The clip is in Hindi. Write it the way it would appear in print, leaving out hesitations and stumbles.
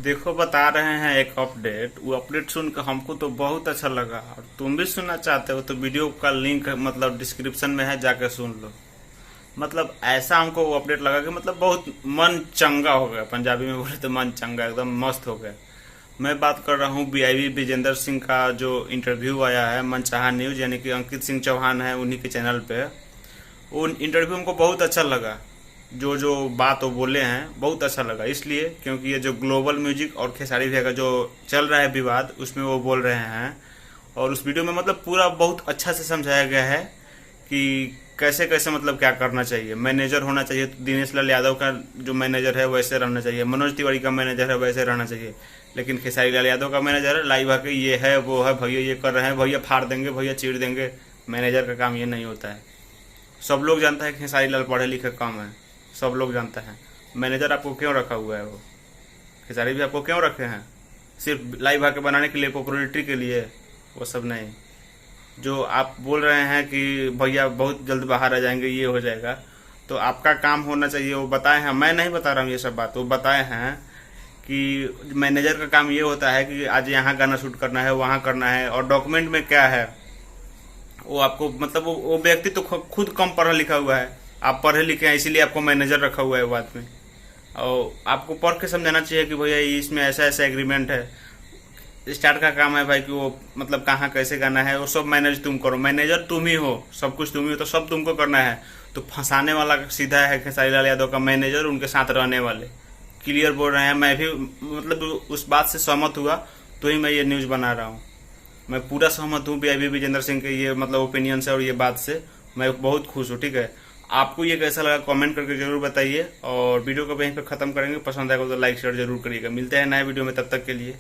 देखो बता रहे हैं एक अपडेट। वो अपडेट सुनकर हमको तो बहुत अच्छा लगा, और तुम भी सुनना चाहते हो तो वीडियो का लिंक मतलब डिस्क्रिप्शन में है, जाकर सुन लो। मतलब ऐसा हमको वो अपडेट लगा कि मतलब बहुत मन चंगा हो गया। पंजाबी में बोले तो मन चंगा, एकदम मस्त हो गया। मैं बात कर रहा हूँ बीआईबी विजेंद्र सिंह का जो इंटरव्यू आया है मनचाहा न्यूज, यानी कि अंकित सिंह चौहान है उन्हीं के चैनल पे। वो इंटरव्यू हमको बहुत अच्छा लगा। जो जो बात वो बोले हैं बहुत अच्छा लगा, इसलिए क्योंकि ये जो ग्लोबल म्यूजिक और खेसारी भैया का जो चल रहा है विवाद, उसमें वो बोल रहे हैं। और उस वीडियो में मतलब पूरा बहुत अच्छा से समझाया गया है कि कैसे कैसे मतलब क्या करना चाहिए। मैनेजर होना चाहिए तो दिनेश लाल यादव का जो मैनेजर है वैसे रहना चाहिए, मनोज तिवारी का मैनेजर है वैसे रहना चाहिए। लेकिन खेसारी लाल यादव का मैनेजर है, लाइव आके ये है वो है, भैया ये कर रहे हैं, भैया फाड़ देंगे, भैया चीर देंगे। मैनेजर का काम ये नहीं होता है। सब लोग जानता है खेसारी लाल पढ़े लिखे कम है, सब लोग जानता है। मैनेजर आपको क्यों रखा हुआ है? वो खेसारी भी आपको क्यों रखे हैं? सिर्फ लाइव आके बनाने के लिए, पॉपुलरिटी के लिए? वो सब नहीं। जो आप बोल रहे हैं कि भैया बहुत जल्द बाहर आ जाएंगे, ये हो जाएगा, तो आपका काम होना चाहिए। वो बताए हैं, मैं नहीं बता रहा हूँ ये सब बात, वो बताए हैं कि मैनेजर का काम ये होता है कि आज यहाँ गाना शूट करना है, वहाँ करना है, और डॉक्यूमेंट में क्या है वो आपको मतलब वो व्यक्ति तो खुद कम पढ़ा लिखा हुआ है। आप पढ़े लिखे हैं इसीलिए आपको मैनेजर रखा हुआ है बात में। और आपको पढ़ के समझाना चाहिए कि भैया इसमें ऐसा ऐसा एग्रीमेंट है। स्टार्ट का काम है भाई कि वो मतलब कहाँ कैसे गाना है वो सब मैनेज तुम करो। मैनेजर तुम ही हो, सब कुछ तुम ही हो, तो सब तुमको करना है। तो फंसाने वाला सीधा है खेसारी लाल यादव का मैनेजर, उनके साथ रहने वाले। क्लियर बोल रहे हैं। मैं भी मतलब उस बात से सहमत हुआ तो ही मैं ये न्यूज बना रहा हूँ। मैं पूरा सहमत हूँ बीआईबी विजेंद्र सिंह के ये मतलब ओपिनियन से और ये बात से मैं बहुत खुश हूँ। ठीक है, आपको ये कैसा लगा कमेंट करके जरूर बताइए। और वीडियो को यहीं पे खत्म करेंगे। पसंद आएगा तो लाइक शेयर जरूर करिएगा। मिलते हैं नए वीडियो में, तब तक के लिए।